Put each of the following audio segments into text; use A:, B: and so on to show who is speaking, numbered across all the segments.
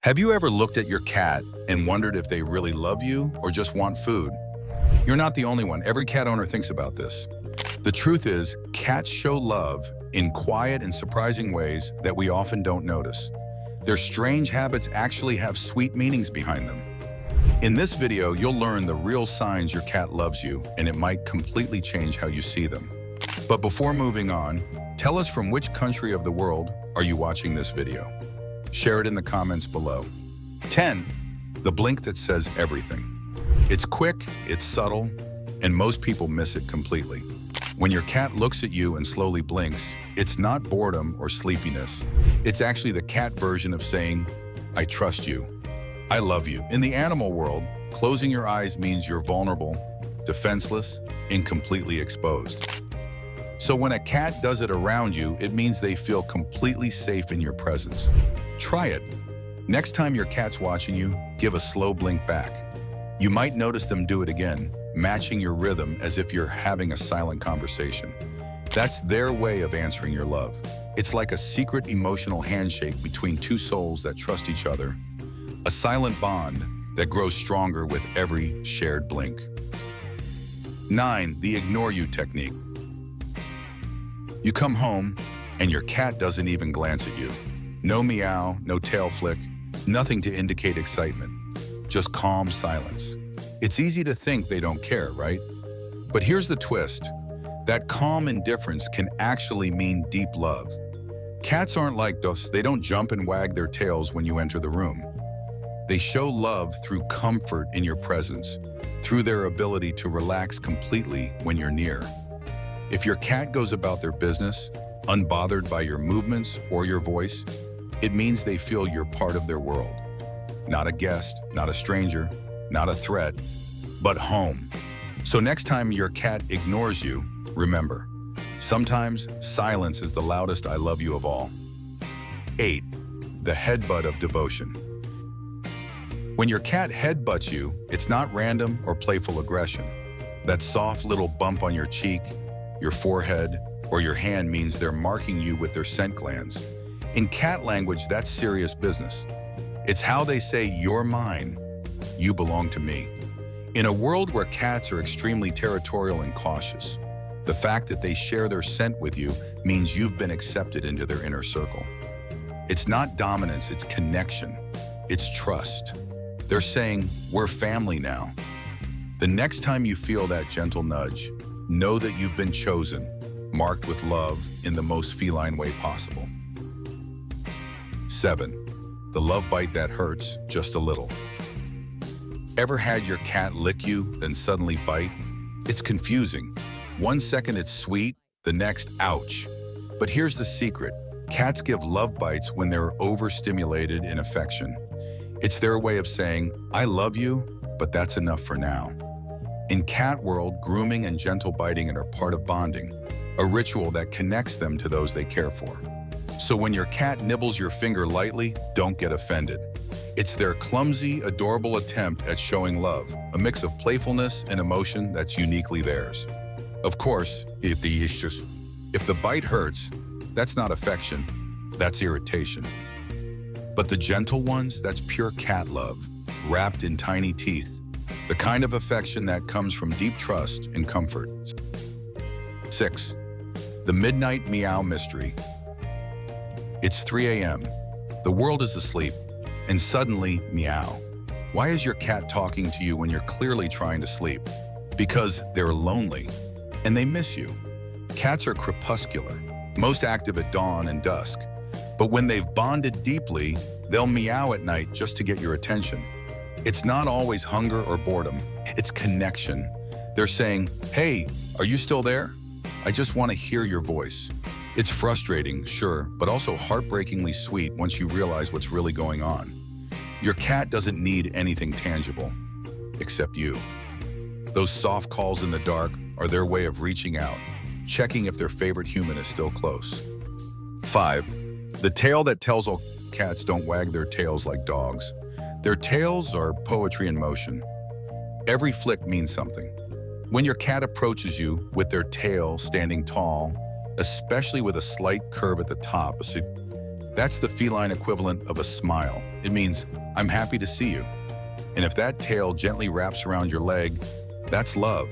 A: Have you ever looked at your cat and wondered if they really love you or just want food? You're not the only one. Every cat owner thinks about this. The truth is, cats show love in quiet and surprising ways that we often don't notice. Their strange habits actually have sweet meanings behind them. In this video, you'll learn the real signs your cat loves you, and it might completely change how you see them. But before moving on, tell us from which country of the world are you watching this video? Share it in the comments below. 10. The blink that says everything. It's quick, it's subtle, and most people miss it completely. When your cat looks at you and slowly blinks, it's not boredom or sleepiness. It's actually the cat version of saying, I trust you. I love you. In the animal world, closing your eyes means you're vulnerable, defenseless, and completely exposed. So when a cat does it around you, it means they feel completely safe in your presence. Try it. Next time your cat's watching you, give a slow blink back. You might notice them do it again, matching your rhythm as if you're having a silent conversation. That's their way of answering your love. It's like a secret emotional handshake between two souls that trust each other. A silent bond that grows stronger with every shared blink. 9. The ignore you technique. You come home and your cat doesn't even glance at you. No meow, no tail flick, nothing to indicate excitement. Just calm silence. It's easy to think they don't care, right? But here's the twist. That calm indifference can actually mean deep love. Cats aren't like us. They don't jump and wag their tails when you enter the room. They show love through comfort in your presence, through their ability to relax completely when you're near. If your cat goes about their business, unbothered by your movements or your voice, it means they feel you're part of their world. Not a guest, not a stranger, not a threat, but home. So next time your cat ignores you, remember, sometimes silence is the loudest I love you of all. 8. The headbutt of devotion. When your cat headbutts you, it's not random or playful aggression. That soft little bump on your cheek, your forehead, or your hand means they're marking you with their scent glands. In cat language, that's serious business. It's how they say, you're mine, you belong to me. In a world where cats are extremely territorial and cautious, the fact that they share their scent with you means you've been accepted into their inner circle. It's not dominance, it's connection. It's trust. They're saying, we're family now. The next time you feel that gentle nudge, know that you've been chosen, marked with love in the most feline way possible. 7. The love bite that hurts just a little. Ever had your cat lick you, then suddenly bite? It's confusing. 1 second it's sweet, the next, ouch. But here's the secret. Cats give love bites when they're overstimulated in affection. It's their way of saying, I love you, but that's enough for now. In cat world, grooming and gentle biting are part of bonding, a ritual that connects them to those they care for. So when your cat nibbles your finger lightly, don't get offended. It's their clumsy, adorable attempt at showing love, a mix of playfulness and emotion that's uniquely theirs. Of course, if the bite hurts, that's not affection, that's irritation. But the gentle ones, that's pure cat love, wrapped in tiny teeth, the kind of affection that comes from deep trust and comfort. 6. The midnight meow mystery. It's 3 a.m. The world is asleep, and suddenly, meow. Why is your cat talking to you when you're clearly trying to sleep? Because they're lonely, and they miss you. Cats are crepuscular, most active at dawn and dusk. But when they've bonded deeply, they'll meow at night just to get your attention. It's not always hunger or boredom, it's connection. They're saying, hey, are you still there? I just want to hear your voice. It's frustrating, sure, but also heartbreakingly sweet once you realize what's really going on. Your cat doesn't need anything tangible, except you. Those soft calls in the dark are their way of reaching out, checking if their favorite human is still close. 5. The tale that tells all cats don't wag their tails like dogs. Their tails are poetry in motion. Every flick means something. When your cat approaches you with their tail standing tall, especially with a slight curve at the top, that's the feline equivalent of a smile. It means, I'm happy to see you. And if that tail gently wraps around your leg, that's love.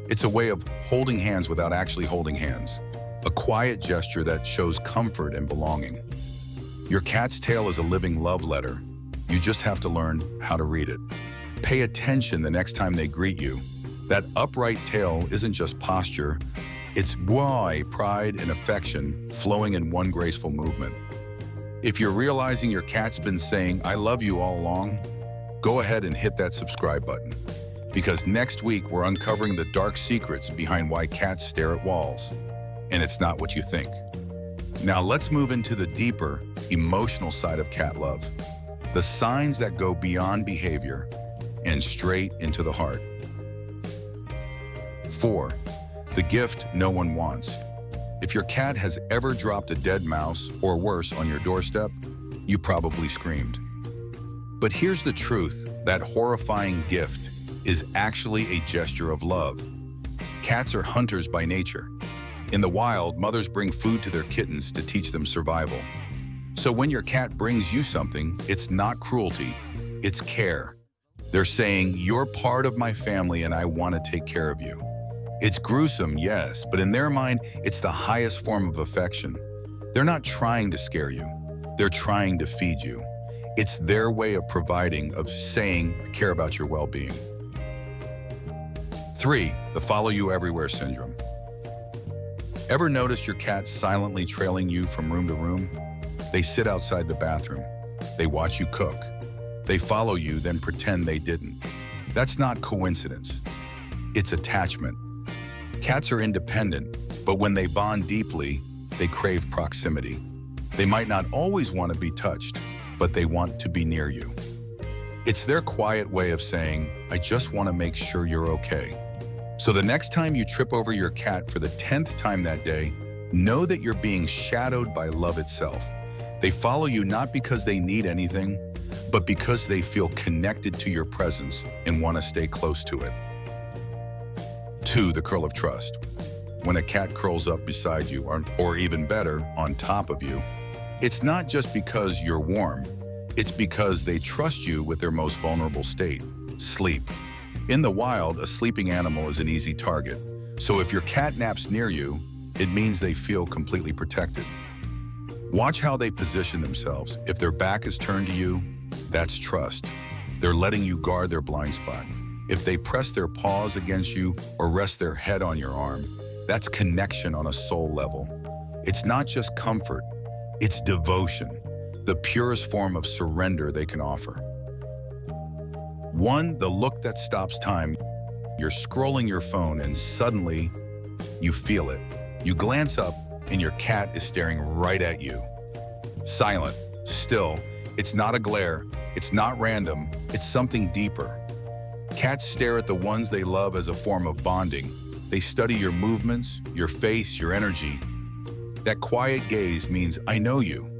A: It's a way of holding hands without actually holding hands. A quiet gesture that shows comfort and belonging. Your cat's tail is a living love letter. You just have to learn how to read it. Pay attention the next time they greet you. That upright tail isn't just posture, it's pride and affection flowing in one graceful movement. If you're realizing your cat's been saying, I love you all along, go ahead and hit that subscribe button. Because next week we're uncovering the dark secrets behind why cats stare at walls. And it's not what you think. Now let's move into the deeper, emotional side of cat love. The signs that go beyond behavior and straight into the heart. 4. The gift no one wants. If your cat has ever dropped a dead mouse or worse on your doorstep, you probably screamed. But here's the truth, that horrifying gift is actually a gesture of love. Cats are hunters by nature. In the wild, mothers bring food to their kittens to teach them survival. So when your cat brings you something, it's not cruelty, it's care. They're saying, you're part of my family and I want to take care of you. It's gruesome, yes, but in their mind, it's the highest form of affection. They're not trying to scare you. They're trying to feed you. It's their way of providing, of saying, I care about your well-being. 3. The follow you everywhere syndrome. Ever notice your cat silently trailing you from room to room? They sit outside the bathroom. They watch you cook. They follow you, then pretend they didn't. That's not coincidence. It's attachment. Cats are independent, but when they bond deeply, they crave proximity. They might not always want to be touched, but they want to be near you. It's their quiet way of saying, I just want to make sure you're okay. So the next time you trip over your cat for the 10th time that day, know that you're being shadowed by love itself. They follow you not because they need anything, but because they feel connected to your presence and want to stay close to it. 2. The curl of trust. When a cat curls up beside you, or even better, on top of you, it's not just because you're warm, it's because they trust you with their most vulnerable state, sleep. In the wild, a sleeping animal is an easy target. So if your cat naps near you, it means they feel completely protected. Watch how they position themselves. If their back is turned to you, that's trust. They're letting you guard their blind spot. If they press their paws against you or rest their head on your arm, that's connection on a soul level. It's not just comfort, it's devotion, the purest form of surrender they can offer. 1. The look that stops time. You're scrolling your phone and suddenly you feel it. You glance up and your cat is staring right at you. Silent, still, it's not a glare, it's not random, it's something deeper. Cats stare at the ones they love as a form of bonding. They study your movements, your face, your energy. That quiet gaze means, I know you.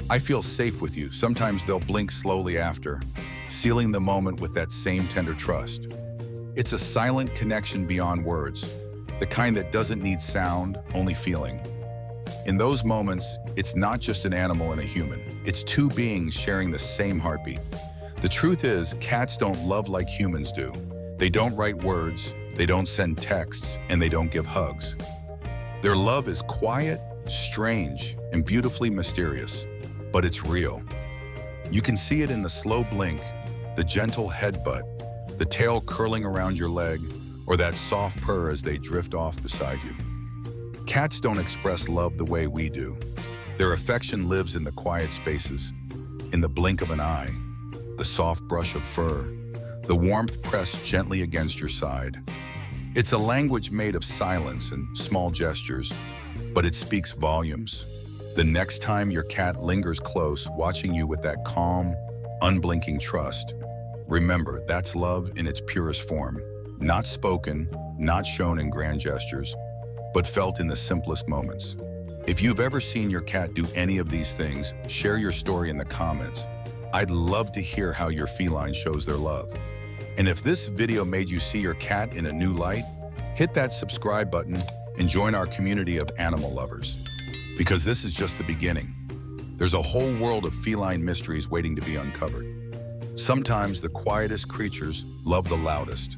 A: I feel safe with you. Sometimes they'll blink slowly after, sealing the moment with that same tender trust. It's a silent connection beyond words, the kind that doesn't need sound, only feeling. In those moments, it's not just an animal and a human. It's two beings sharing the same heartbeat. The truth is, cats don't love like humans do. They don't write words, they don't send texts, and they don't give hugs. Their love is quiet, strange, and beautifully mysterious, but it's real. You can see it in the slow blink, the gentle headbutt, the tail curling around your leg, or that soft purr as they drift off beside you. Cats don't express love the way we do. Their affection lives in the quiet spaces, in the blink of an eye, the soft brush of fur, the warmth pressed gently against your side. It's a language made of silence and small gestures, but it speaks volumes. The next time your cat lingers close, watching you with that calm, unblinking trust, remember, that's love in its purest form. Not spoken, not shown in grand gestures, but felt in the simplest moments. If you've ever seen your cat do any of these things, share your story in the comments. I'd love to hear how your feline shows their love. And if this video made you see your cat in a new light, hit that subscribe button and join our community of animal lovers, because this is just the beginning. There's a whole world of feline mysteries waiting to be uncovered. Sometimes the quietest creatures love the loudest.